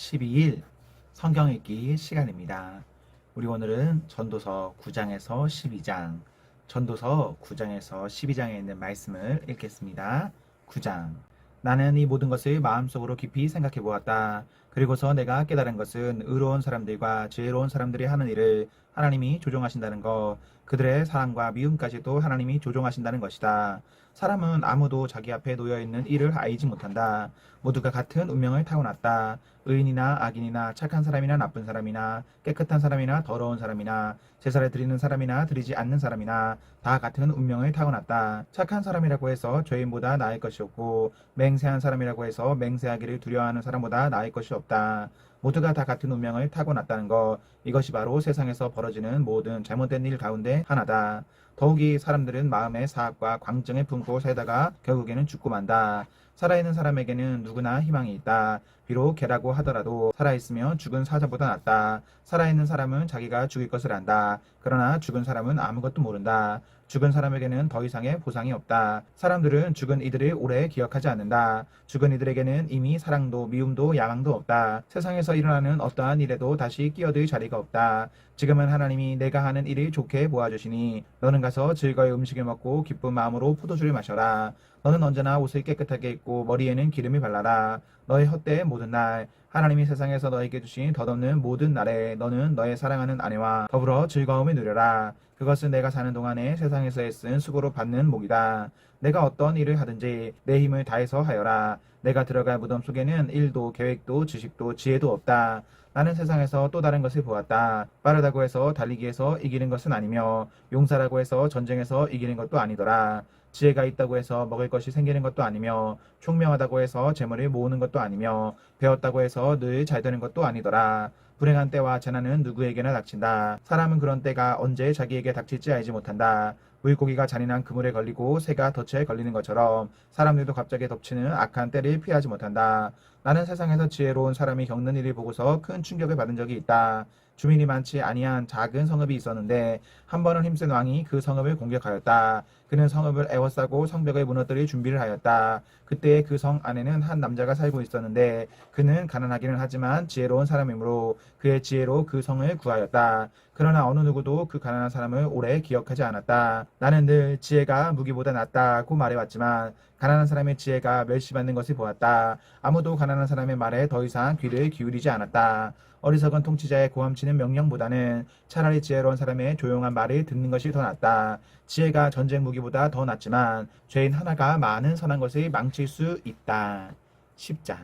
12일 성경 읽기 시간입니다. 우리 오늘은 전도서 9장에서 12장, 전도서 9장에서 12장에 있는 말씀을 읽겠습니다. 9장. 나는 이 모든 것을 마음속으로 깊이 생각해 보았다. 그리고서 내가 깨달은 것은 의로운 사람들과 지혜로운 사람들이 하는 일을 하나님이 조종하신다는 것, 그들의 사랑과 미움까지도 하나님이 조종하신다는 것이다. 사람은 아무도 자기 앞에 놓여있는 일을 알지 못한다. 모두가 같은 운명을 타고났다. 의인이나 악인이나 착한 사람이나 나쁜 사람이나 깨끗한 사람이나 더러운 사람이나 제사를 드리는 사람이나 드리지 않는 사람이나 다 같은 운명을 타고났다. 착한 사람이라고 해서 죄인보다 나을 것이 없고 맹세한 사람이라고 해서 맹세하기를 두려워하는 사람보다 나을 것이 없다. 모두가 다 같은 운명을 타고났다는 것, 이것이 바로 세상에서 벌어지는 모든 잘못된 일 가운데 하나다. 더욱이 사람들은 마음의 사악과 광증을 품고 살다가 결국에는 죽고 만다. 살아있는 사람에게는 누구나 희망이 있다. 비록 개라고 하더라도 살아있으면 죽은 사자보다 낫다. 살아있는 사람은 자기가 죽을 것을 안다. 그러나 죽은 사람은 아무것도 모른다. 죽은 사람에게는 더 이상의 보상이 없다. 사람들은 죽은 이들을 오래 기억하지 않는다. 죽은 이들에게는 이미 사랑도 미움도 야망도 없다. 세상에서 일어나는 어떠한 일에도 다시 끼어들 자리가 없다. 지금은 하나님이 내가 하는 일을 좋게 보아주시니 너는 가서 즐거이 음식을 먹고 기쁜 마음으로 포도주를 마셔라. 너는 언제나 옷을 깨끗하게 입고 머리에는 기름을 발라라. 너의 헛되의 모든 날, 하나님이 세상에서 너에게 주신 덧없는 모든 날에 너는 너의 사랑하는 아내와 더불어 즐거움을 누려라. 그것은 내가 사는 동안에 세상에서 애쓴 수고로 받는 목이다. 내가 어떤 일을 하든지 내 힘을 다해서 하여라. 내가 들어갈 무덤 속에는 일도 계획도 지식도 지혜도 없다. 나는 세상에서 또 다른 것을 보았다. 빠르다고 해서 달리기에서 이기는 것은 아니며 용사라고 해서 전쟁에서 이기는 것도 아니더라. 지혜가 있다고 해서 먹을 것이 생기는 것도 아니며 총명하다고 해서 재물을 모으는 것도 아니며 배웠다고 해서 늘 잘 되는 것도 아니더라. 불행한 때와 재난은 누구에게나 닥친다. 사람은 그런 때가 언제 자기에게 닥칠지 알지 못한다. 물고기가 잔인한 그물에 걸리고 새가 덫에 걸리는 것처럼 사람들도 갑자기 덮치는 악한 때를 피하지 못한다. 나는 세상에서 지혜로운 사람이 겪는 일을 보고서 큰 충격을 받은 적이 있다. 주민이 많지 아니한 작은 성읍이 있었는데 한 번은 힘센 왕이 그 성읍을 공격하였다. 그는 성읍을 에워싸고 성벽을 무너뜨릴 준비를 하였다. 그때 그 성 안에는 한 남자가 살고 있었는데 그는 가난하기는 하지만 지혜로운 사람이므로 그의 지혜로 그 성을 구하였다. 그러나 어느 누구도 그 가난한 사람을 오래 기억하지 않았다. 나는 늘 지혜가 무기보다 낫다고 말해왔지만 가난한 사람의 지혜가 멸시받는 것을 보았다. 아무도 가난한 사람의 말에 더 이상 귀를 기울이지 않았다. 어리석은 통치자의 고함치는 명령보다는 차라리 지혜로운 사람의 조용한 말을 듣는 것이 더 낫다. 지혜가 전쟁 무기보다 더 낫지만 죄인 하나가 많은 선한 것을 망칠 수 있다. 10장.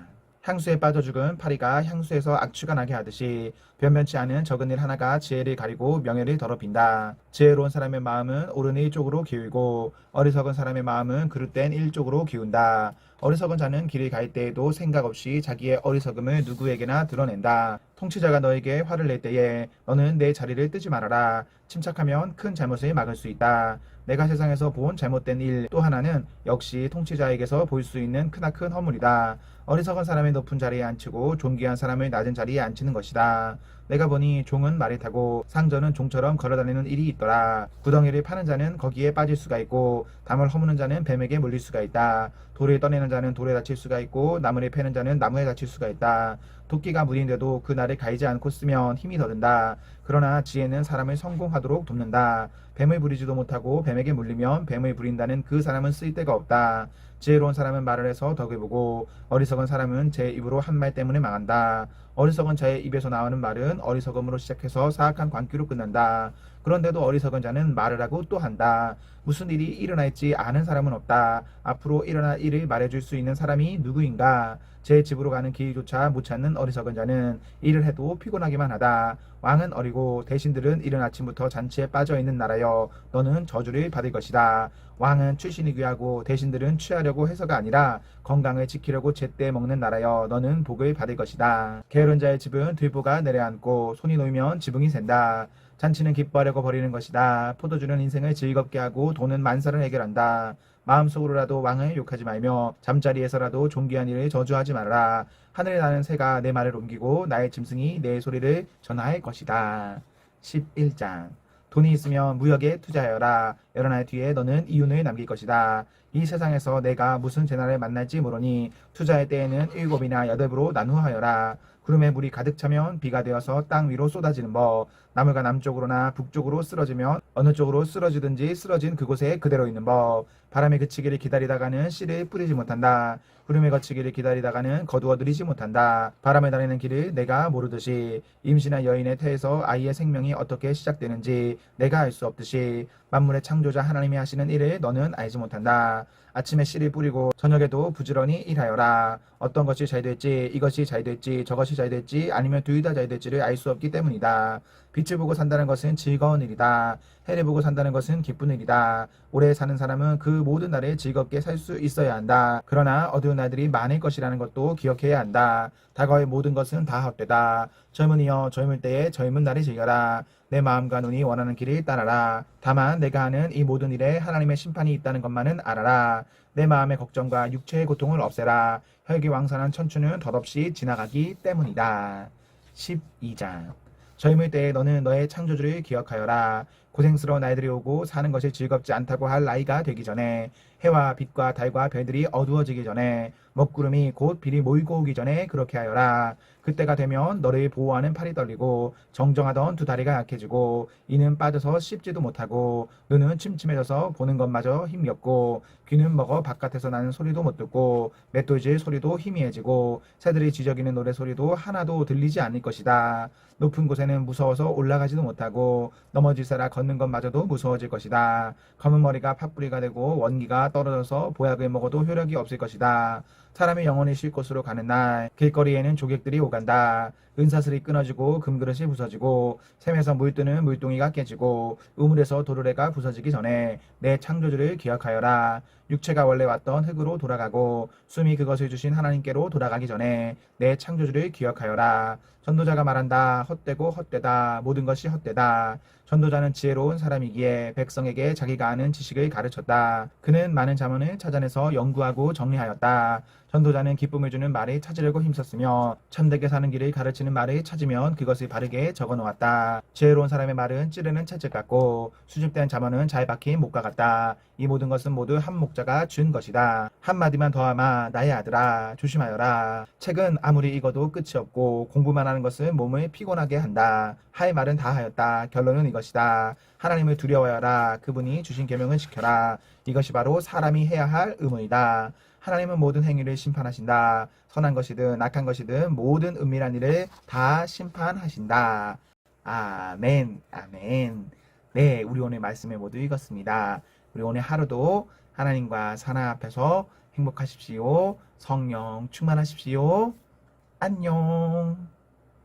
향수에 빠져 죽은 파리가 향수에서 악취가 나게 하듯이 변변치 않은 적은 일 하나가 지혜를 가리고 명예를 더럽힌다. 지혜로운 사람의 마음은 옳은 일 쪽으로 기울고 어리석은 사람의 마음은 그릇된 일 쪽으로 기운다. 어리석은 자는 길을 갈 때에도 생각 없이 자기의 어리석음을 누구에게나 드러낸다. 통치자가 너에게 화를 낼 때에 너는 내 자리를 뜨지 말아라. 침착하면 큰 잘못을 막을 수 있다. 내가 세상에서 본 잘못된 일 또 하나는 역시 통치자에게서 볼 수 있는 크나큰 허물이다. 어리석은 사람의 높은 자리에 앉히고 존귀한 사람을 낮은 자리에 앉히는 것이다. 내가 보니 종은 말을 타고 상전은 종처럼 걸어다니는 일이 있더라. 구덩이를 파는 자는 거기에 빠질 수가 있고 담을 허무는 자는 뱀에게 물릴 수가 있다. 돌을 떠내는 자는 돌에 다칠 수가 있고 나무를 패는 자는 나무에 다칠 수가 있다. 도끼가 무딘데도 그 날을 가이지 않고 쓰면 힘이 더 든다. 그러나 지혜는 사람을 성공하도록 돕는다. 뱀을 부리지도 못하고 뱀에게 물리면 뱀을 부린다는 그 사람은 쓸데가 없다. 지혜로운 사람은 말을 해서 덕을 보고 어리석은 사람은 제 입으로 한 말 때문에 망한다. 어리석은 자의 입에서 나오는 말은 어리석음으로 시작해서 사악한 광기로 끝난다. 그런데도 어리석은 자는 말을 하고 또 한다. 무슨 일이 일어날지 아는 사람은 없다. 앞으로 일어날 일을 말해줄 수 있는 사람이 누구인가? 제 집으로 가는 길조차 못 찾는 어리석은 자는 일을 해도 피곤하기만 하다. 왕은 어리고 대신들은 이른 아침부터 잔치에 빠져있는 나라여 너는 저주를 받을 것이다. 왕은 출신이 귀하고 대신들은 취하려고 해서가 아니라 건강을 지키려고 제때 먹는 나라여 너는 복을 받을 것이다. 게으른 자의 집은 들보가 내려앉고 손이 놓이면 지붕이 샌다. 잔치는 기뻐하려고 버리는 것이다. 포도주는 인생을 즐겁게 하고 돈은 만사를 해결한다. 마음속으로라도 왕을 욕하지 말며 잠자리에서라도 존귀한 일을 저주하지 말아라. 하늘에 나는 새가 내 말을 옮기고 나의 짐승이 내 소리를 전할 것이다. 11장. 돈이 있으면 무역에 투자하여라. 여러 날 뒤에 너는 이윤을 남길 것이다. 이 세상에서 내가 무슨 재난을 만날지 모르니 투자할 때에는 7이나 8으로 나누어하여라. 구름에 물이 가득 차면 비가 되어서 땅 위로 쏟아지는 법. 나무가 남쪽으로나 북쪽으로 쓰러지면 어느 쪽으로 쓰러지든지 쓰러진 그곳에 그대로 있는 법. 바람에 그치기를 기다리다가는 씨를 뿌리지 못한다. 구름에 거치기를 기다리다가는 거두어들이지 못한다. 바람에 다니는 길을 내가 모르듯이 임신한 여인의 태에서 아이의 생명이 어떻게 시작되는지 내가 알 수 없듯이 만물의 창조자 하나님이 하시는 일을 너는 알지 못한다. 아침에 씨를 뿌리고 저녁에도 부지런히 일하여라. 어떤 것이 잘 될지, 이것이 잘 될지, 저것이 잘 될지, 아니면 둘 다 잘 될지를 알 수 없기 때문이다. 빛을 보고 산다는 것은 즐거운 일이다. 해를 보고 산다는 것은 기쁜 일이다. 오래 사는 사람은 그 모든 날에 즐겁게 살 수 있어야 한다. 그러나 어두운 날들이 많을 것이라는 것도 기억해야 한다. 다가올 모든 것은 다 헛되다. 젊은이여, 젊을 때에 젊은 날을 즐겨라. 내 마음과 눈이 원하는 길을 따라라. 다만 내가 하는 이 모든 일에 하나님의 심판이 있다는 것만은 알아라. 내 마음의 걱정과 육체의 고통을 없애라. 혈기왕성한 천추는 덧없이 지나가기 때문이다. 12장. 젊을 때에 너는 너의 창조주를 기억하여라. 고생스러운 날들이 오고 사는 것이 즐겁지 않다고 할 나이가 되기 전에, 해와 빛과 달과 별들이 어두워지기 전에, 먹구름이 곧 비리 몰고 오기 전에 그렇게 하여라. 그때가 되면 너를 보호하는 팔이 떨리고 정정하던 두 다리가 약해지고 이는 빠져서 씹지도 못하고 눈은 침침해져서 보는 것마저 힘이 없고 귀는 먹어 바깥에서 나는 소리도 못 듣고 맷돌질 소리도 희미해지고 새들이 지저귀는 노래 소리도 하나도 들리지 않을 것이다. 높은 곳에는 무서워서 올라가지도 못하고 넘어질세라 걷는 것마저도 무서워질 것이다. 검은 머리가 팥뿌리가 되고 원기가 떨어져서 보약을 먹어도 효력이 없을 것이다. 사람이 영원히 쉴 곳으로 가는 날 길거리에는 조객들이 오간다. 은사슬이 끊어지고 금그릇이 부서지고 샘에서 물뜨는 물동이가 깨지고 우물에서 도르래가 부서지기 전에 내 창조주를 기억하여라. 육체가 원래 왔던 흙으로 돌아가고 숨이 그것을 주신 하나님께로 돌아가기 전에 내 창조주를 기억하여라. 전도자가 말한다. 헛되고 헛되다. 모든 것이 헛되다. 전도자는 지혜로운 사람이기에 백성에게 자기가 아는 지식을 가르쳤다. 그는 많은 자문을 찾아내서 연구하고 정리하였다. 전도자는 기쁨을 주는 말을 찾으려고 힘썼으며 참되게 사는 길을 가르치는 말을 찾으면 그것을 바르게 적어놓았다. 지혜로운 사람의 말은 찌르는 채찍 같고 수줍된 자문은 잘 박힌 목과 같다. 이 모든 것은 모두 한 목자가 준 것이다. 한마디만 더하마 나의 아들아 조심하여라. 책은 아무리 읽어도 끝이 없고 공부만 하는 것은 몸을 피곤하게 한다. 할 말은 다 하였다. 결론은 이것이다. 하나님을 두려워하여라. 그분이 주신 계명을 지켜라. 이것이 바로 사람이 해야 할 의무이다. 하나님은 모든 행위를 심판하신다. 선한 것이든 악한 것이든 모든 은밀한 일을 다 심판하신다. 아멘, 아멘. 네, 우리 오늘 말씀을 모두 읽었습니다. 우리 오늘 하루도 하나님과 사랑 앞에서 행복하십시오. 성령 충만하십시오. 안녕.